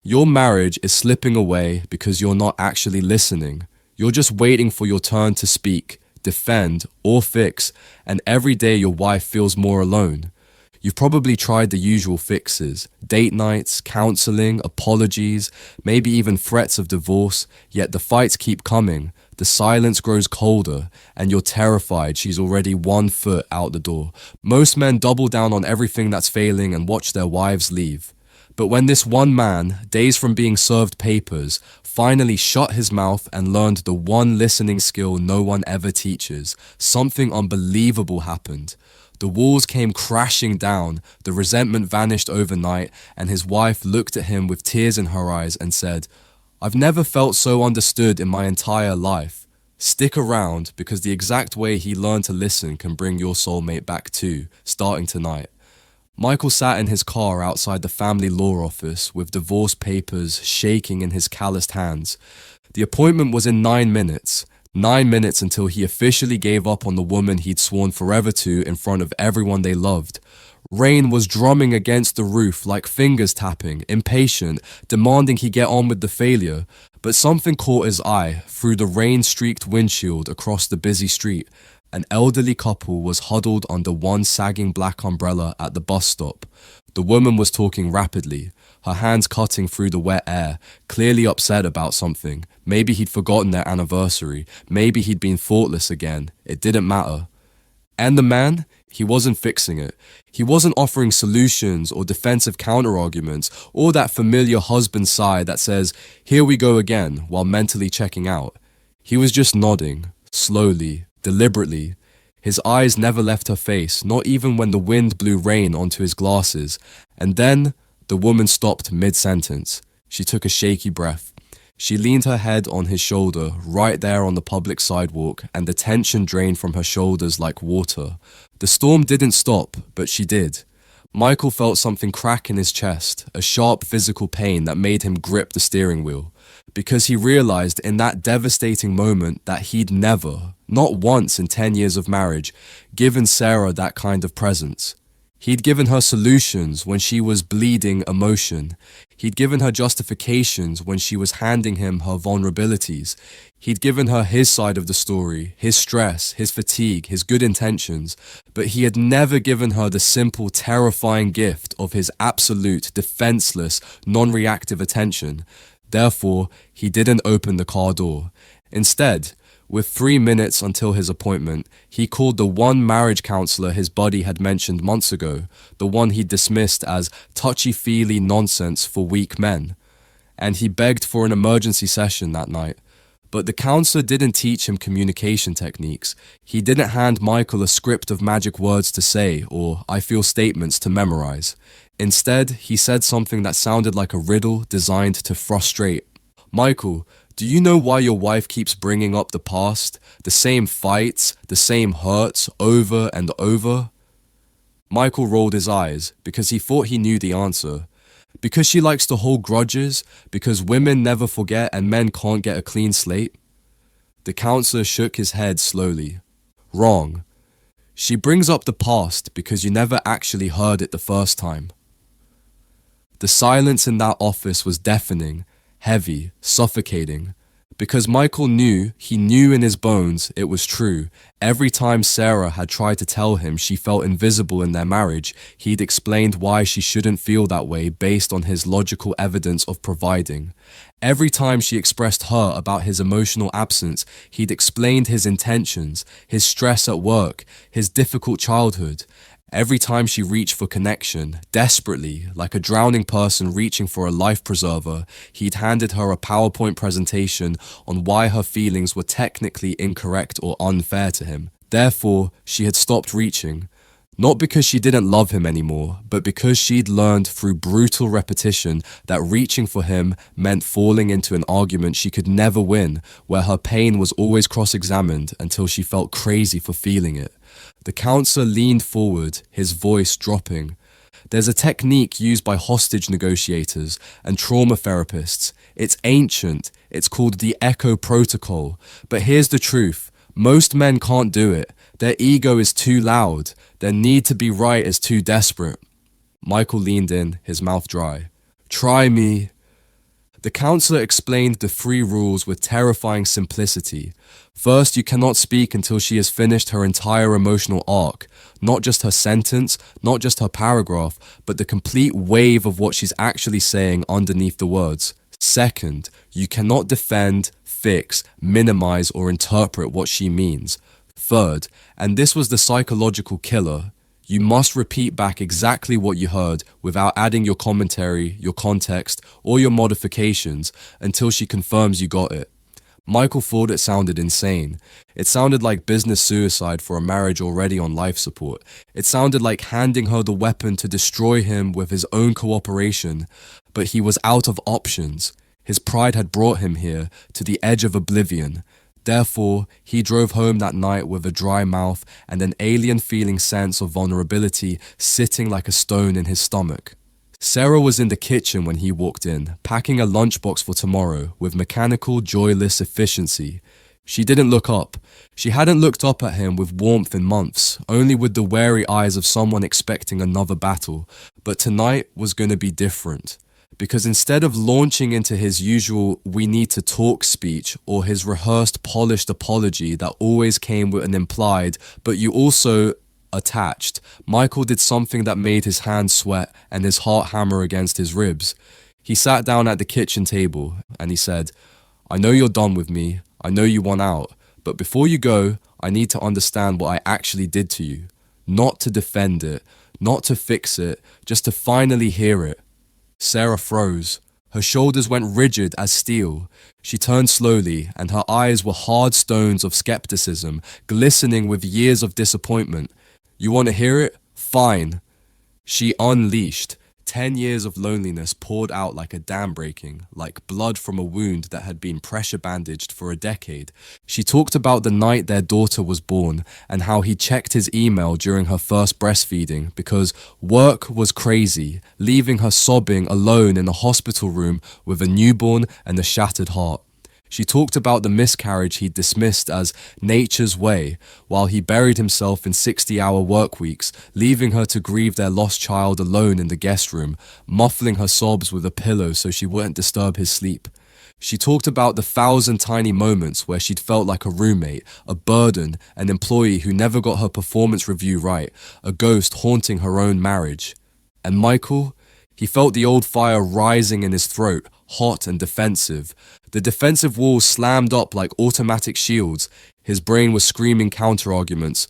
Your marriage is slipping away because you're not actually listening. You're just waiting for your turn to speak, defend, or fix, and every day your wife feels more alone. You've probably tried the usual fixes, date nights, counseling, apologies, maybe even threats of divorce, yet the fights keep coming, the silence grows colder, and you're terrified she's already 1 foot out the door. Most men double down on everything that's failing and watch their wives leave. But when this one man, days from being served papers, finally shut his mouth and learned the one listening skill no one ever teaches, something unbelievable happened. The walls came crashing down, the resentment vanished overnight, and his wife looked at him with tears in her eyes and said, "I've never felt so understood in my entire life." Stick around because the exact way he learned to listen can bring your soulmate back too, starting tonight. Michael sat in his car outside the family law office with divorce papers shaking in his calloused hands. The appointment was in 9 minutes. 9 minutes until he officially gave up on the woman he'd sworn forever to in front of everyone they loved. Rain was drumming against the roof like fingers tapping, impatient, demanding he get on with the failure. But something caught his eye through the rain-streaked windshield across the busy street. An elderly couple was huddled under one sagging black umbrella at the bus stop. The woman was talking rapidly, her hands cutting through the wet air, clearly upset about something. Maybe he'd forgotten their anniversary. Maybe he'd been thoughtless again. It didn't matter. And the man? He wasn't fixing it. He wasn't offering solutions or defensive counterarguments or that familiar husband sigh that says, "Here we go again," while mentally checking out. He was just nodding, slowly, deliberately. His eyes never left her face, not even when the wind blew rain onto his glasses. And then the woman stopped mid-sentence. She took a shaky breath. She leaned her head on his shoulder, right there on the public sidewalk, and the tension drained from her shoulders like water. The storm didn't stop, but she did. Michael felt something crack in his chest, a sharp physical pain that made him grip the steering wheel. Because he realized in that devastating moment that he'd never, not once in 10 years of marriage, given Sarah that kind of presence. He'd given her solutions when she was bleeding emotion. He'd given her justifications when she was handing him her vulnerabilities. He'd given her his side of the story, his stress, his fatigue, his good intentions, but he had never given her the simple, terrifying gift of his absolute, defenseless, non-reactive attention. Therefore, he didn't open the car door. Instead, with 3 minutes until his appointment, he called the one marriage counselor his buddy had mentioned months ago, the one he dismissed as touchy-feely nonsense for weak men. And he begged for an emergency session that night. But the counselor didn't teach him communication techniques. He didn't hand Michael a script of magic words to say or I feel statements to memorize. Instead, he said something that sounded like a riddle designed to frustrate. "Michael, do you know why your wife keeps bringing up the past? The same fights, the same hurts, over and over?" Michael rolled his eyes because he thought he knew the answer. Because she likes to hold grudges? Because women never forget and men can't get a clean slate? The counselor shook his head slowly. Wrong. She brings up the past because you never actually heard it the first time. The silence in that office was deafening, heavy, suffocating. Because Michael knew, he knew in his bones, it was true. Every time Sarah had tried to tell him she felt invisible in their marriage, he'd explained why she shouldn't feel that way based on his logical evidence of providing. Every time she expressed her about his emotional absence, he'd explained his intentions, his stress at work, his difficult childhood. Every time she reached for connection, desperately, like a drowning person reaching for a life preserver, he'd handed her a PowerPoint presentation on why her feelings were technically incorrect or unfair to him. Therefore, she had stopped reaching. Not because she didn't love him anymore, but because she'd learned through brutal repetition that reaching for him meant falling into an argument she could never win, where her pain was always cross-examined until she felt crazy for feeling it. The counselor leaned forward, his voice dropping. There's a technique used by hostage negotiators and trauma therapists. It's ancient. It's called the Echo Protocol. But here's the truth. Most men can't do it. Their ego is too loud. Their need to be right is too desperate. Michael leaned in, his mouth dry. Try me. The counselor explained the 3 rules with terrifying simplicity. First, you cannot speak until she has finished her entire emotional arc, not just her sentence, not just her paragraph, but the complete wave of what she's actually saying underneath the words. Second, you cannot defend, fix, minimize, or interpret what she means. Third, and this was the psychological killer, you must repeat back exactly what you heard without adding your commentary, your context, or your modifications until she confirms you got it. Michael thought it sounded insane. It sounded like business suicide for a marriage already on life support. It sounded like handing her the weapon to destroy him with his own cooperation. But he was out of options. His pride had brought him here, to the edge of oblivion. Therefore, he drove home that night with a dry mouth and an alien-feeling sense of vulnerability sitting like a stone in his stomach. Sarah was in the kitchen when he walked in, packing a lunchbox for tomorrow with mechanical, joyless efficiency. She didn't look up. She hadn't looked up at him with warmth in months, only with the wary eyes of someone expecting another battle. But tonight was going to be different. Because instead of launching into his usual "we need to talk" speech or his rehearsed polished apology that always came with an implied "but you also" attached, Michael did something that made his hands sweat and his heart hammer against his ribs. He sat down at the kitchen table and he said, "I know you're done with me, I know you want out, but before you go, I need to understand what I actually did to you. Not to defend it, not to fix it, just to finally hear it." Sarah froze. Her shoulders went rigid as steel. She turned slowly, and her eyes were hard stones of skepticism, glistening with years of disappointment. "You want to hear it? Fine." She unleashed. 10 years of loneliness poured out like a dam breaking, like blood from a wound that had been pressure bandaged for a decade. She talked about the night their daughter was born and how he checked his email during her first breastfeeding because work was crazy, leaving her sobbing alone in a hospital room with a newborn and a shattered heart. She talked about the miscarriage he dismissed as nature's way, while he buried himself in 60-hour work weeks, leaving her to grieve their lost child alone in the guest room, muffling her sobs with a pillow so she wouldn't disturb his sleep. She talked about the 1,000 tiny moments where she'd felt like a roommate, a burden, an employee who never got her performance review right, a ghost haunting her own marriage. And Michael? He felt the old fire rising in his throat, hot and defensive. The defensive walls slammed up like automatic shields. His brain was screaming counter-arguments.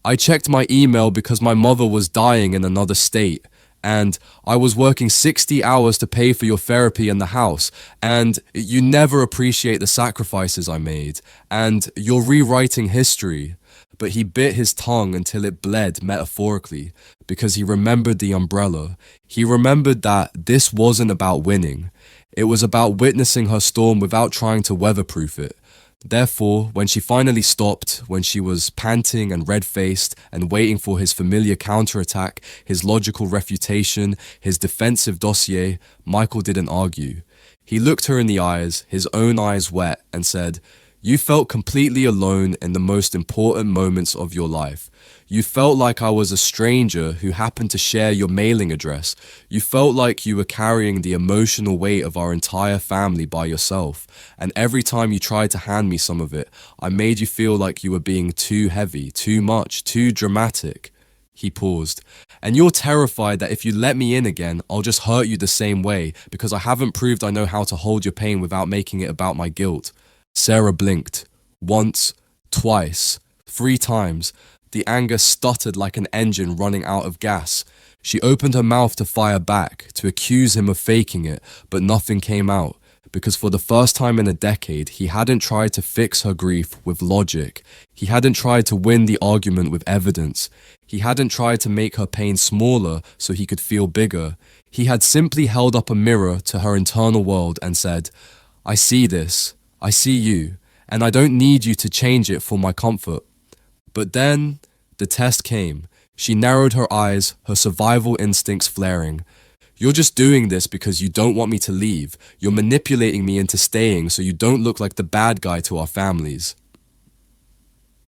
"I checked my email because my mother was dying in another state. And I was working 60 hours to pay for your therapy in the house. And you never appreciate the sacrifices I made. And you're rewriting history." But he bit his tongue until it bled metaphorically, because he remembered the umbrella. He remembered that this wasn't about winning. It was about witnessing her storm without trying to weatherproof it. Therefore, when she finally stopped, when she was panting and red-faced and waiting for his familiar counterattack, his logical refutation, his defensive dossier, Michael didn't argue. He looked her in the eyes, his own eyes wet, and said, "You felt completely alone in the most important moments of your life. You felt like I was a stranger who happened to share your mailing address. You felt like you were carrying the emotional weight of our entire family by yourself. And every time you tried to hand me some of it, I made you feel like you were being too heavy, too much, too dramatic." He paused. "And you're terrified that if you let me in again, I'll just hurt you the same way because I haven't proved I know how to hold your pain without making it about my guilt." Sarah blinked. Once, twice, 3 times. The anger stuttered like an engine running out of gas. She opened her mouth to fire back, to accuse him of faking it, but nothing came out, because for the first time in a decade, he hadn't tried to fix her grief with logic. He hadn't tried to win the argument with evidence. He hadn't tried to make her pain smaller so he could feel bigger. He had simply held up a mirror to her internal world and said, "I see this. I see you, and I don't need you to change it for my comfort." But then, the test came. She narrowed her eyes, her survival instincts flaring. "You're just doing this because you don't want me to leave. You're manipulating me into staying so you don't look like the bad guy to our families."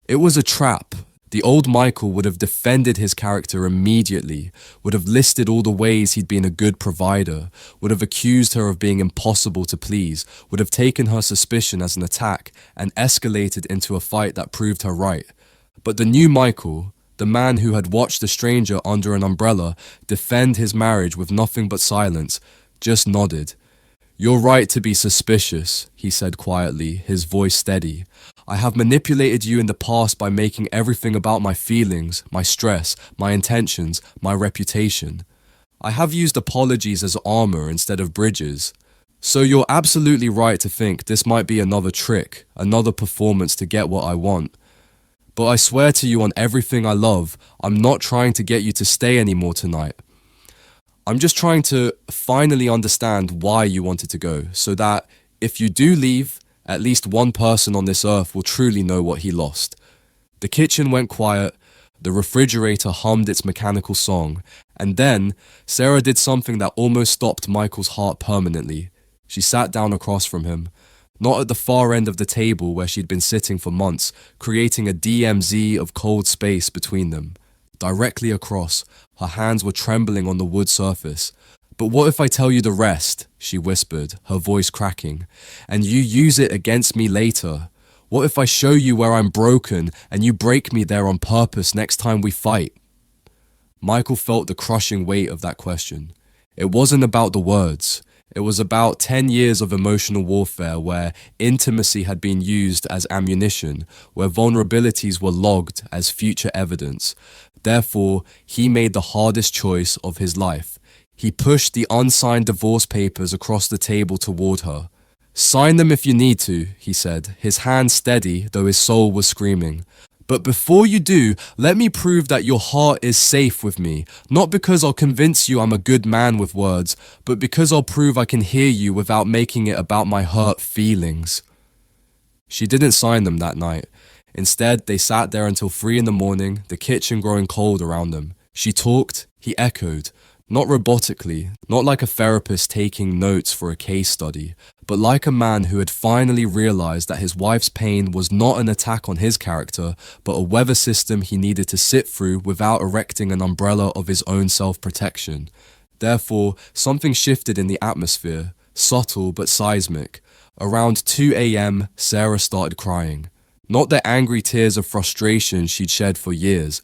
It was a trap. The old Michael would have defended his character immediately, would have listed all the ways he'd been a good provider, would have accused her of being impossible to please, would have taken her suspicion as an attack and escalated into a fight that proved her right. But the new Michael, the man who had watched a stranger under an umbrella defend his marriage with nothing but silence, just nodded. "You're right to be suspicious," he said quietly, his voice steady. "I have manipulated you in the past by making everything about my feelings, my stress, my intentions, my reputation. I have used apologies as armor instead of bridges. So you're absolutely right to think this might be another trick, another performance to get what I want. But I swear to you on everything I love, I'm not trying to get you to stay anymore tonight. I'm just trying to finally understand why you wanted to go, so that if you do leave, at least one person on this earth will truly know what he lost." The kitchen went quiet, the refrigerator hummed its mechanical song, and then Sarah did something that almost stopped Michael's heart permanently. She sat down across from him, not at the far end of the table where she'd been sitting for months, creating a DMZ of cold space between them. Directly across, her hands were trembling on the wood surface. "But what if I tell you the rest?" she whispered, her voice cracking. "And you use it against me later? What if I show you where I'm broken and you break me there on purpose next time we fight?" Michael felt the crushing weight of that question. It wasn't about the words. It was about 10 years of emotional warfare where intimacy had been used as ammunition, where vulnerabilities were logged as future evidence. Therefore, he made the hardest choice of his life. He pushed the unsigned divorce papers across the table toward her. "Sign them if you need to," he said, his hand steady though his soul was screaming. "But before you do, let me prove that your heart is safe with me, not because I'll convince you I'm a good man with words, but because I'll prove I can hear you without making it about my hurt feelings." She didn't sign them that night. Instead, they sat there until 3 in the morning, the kitchen growing cold around them. She talked, he echoed, not robotically, not like a therapist taking notes for a case study, but like a man who had finally realized that his wife's pain was not an attack on his character, but a weather system he needed to sit through without erecting an umbrella of his own self-protection. Therefore, something shifted in the atmosphere, subtle but seismic. Around 2 a.m., Sarah started crying. Not the angry tears of frustration she'd shed for years,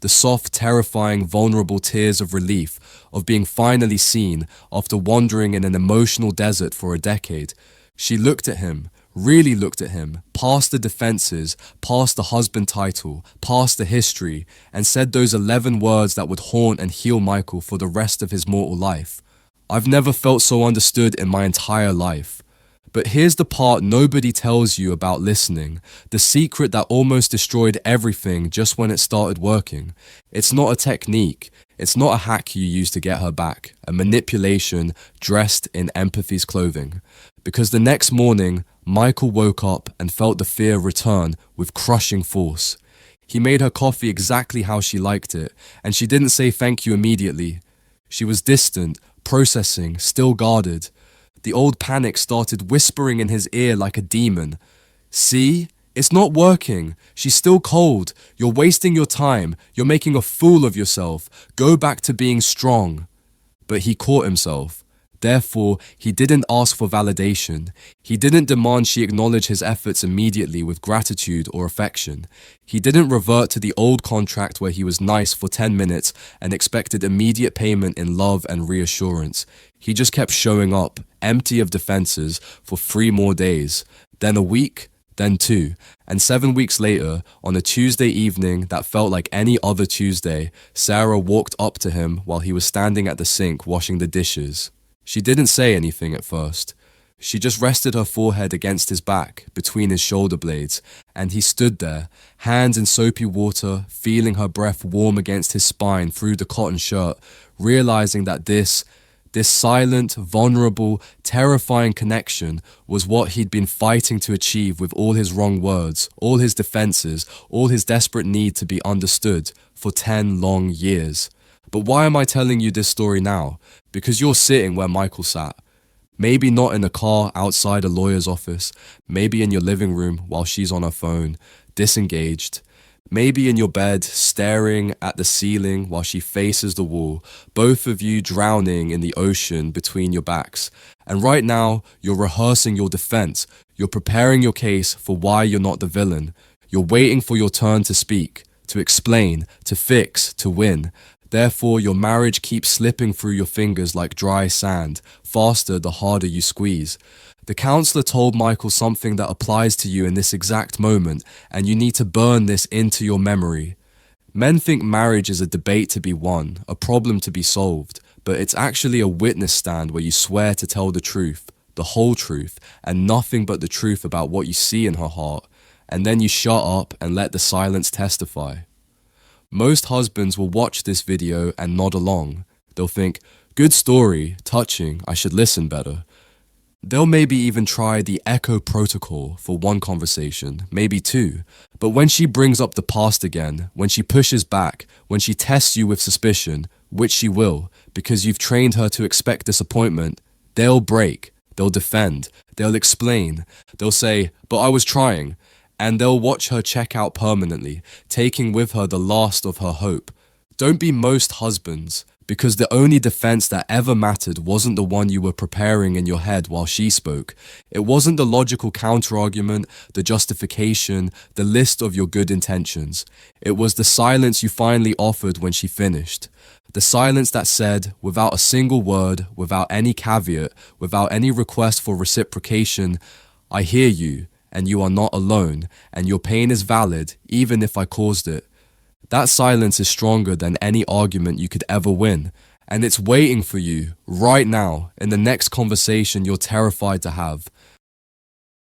the soft, terrifying, vulnerable tears of relief, of being finally seen after wandering in an emotional desert for a decade. She looked at him, really looked at him, past the defenses, past the husband title, past the history, and said those 11 words that would haunt and heal Michael for the rest of his mortal life. "I've never felt so understood in my entire life." But here's the part nobody tells you about listening, the secret that almost destroyed everything just when it started working. It's not a technique, it's not a hack you use to get her back, a manipulation dressed in empathy's clothing. Because the next morning, Michael woke up and felt the fear return with crushing force. He made her coffee exactly how she liked it, and she didn't say thank you immediately. She was distant, processing, still guarded. The old panic started whispering in his ear like a demon. "See? It's not working. She's still cold. You're wasting your time. You're making a fool of yourself. Go back to being strong." But he caught himself. Therefore, he didn't ask for validation. He didn't demand she acknowledge his efforts immediately with gratitude or affection. He didn't revert to the old contract where he was nice for 10 minutes and expected immediate payment in love and reassurance. He just kept showing up, empty of defenses, for 3 more days, then a week, then 2, and 7 weeks later, on a Tuesday evening that felt like any other Tuesday, Sarah walked up to him while he was standing at the sink washing the dishes. She didn't say anything at first. She just rested her forehead against his back, between his shoulder blades, and he stood there, hands in soapy water, feeling her breath warm against his spine through the cotton shirt, realizing that this silent, vulnerable, terrifying connection was what he'd been fighting to achieve with all his wrong words, all his defenses, all his desperate need to be understood for 10 long years. But why am I telling you this story now? Because you're sitting where Michael sat. Maybe not in a car outside a lawyer's office, maybe in your living room while she's on her phone, disengaged. Maybe in your bed, staring at the ceiling while she faces the wall, both of you drowning in the ocean between your backs. And right now, you're rehearsing your defense. You're preparing your case for why you're not the villain. You're waiting for your turn to speak, to explain, to fix, to win. Therefore, your marriage keeps slipping through your fingers like dry sand, faster the harder you squeeze. The counselor told Michael something that applies to you in this exact moment, and you need to burn this into your memory. Men think marriage is a debate to be won, a problem to be solved, but it's actually a witness stand where you swear to tell the truth, the whole truth, and nothing but the truth about what you see in her heart, and then you shut up and let the silence testify. Most husbands will watch this video and nod along. They'll think, good story, touching, I should listen better. They'll maybe even try the echo protocol for one conversation, maybe two. But when she brings up the past again, when she pushes back, when she tests you with suspicion, which she will, because you've trained her to expect disappointment, they'll break, they'll defend, they'll explain, they'll say, but I was trying, and they'll watch her check out permanently, taking with her the last of her hope. Don't be most husbands, because the only defense that ever mattered wasn't the one you were preparing in your head while she spoke. It wasn't the logical counterargument, the justification, the list of your good intentions. It was the silence you finally offered when she finished. The silence that said, without a single word, without any caveat, without any request for reciprocation, I hear you, and you are not alone, and your pain is valid, even if I caused it. That silence is stronger than any argument you could ever win, and it's waiting for you, right now, in the next conversation you're terrified to have.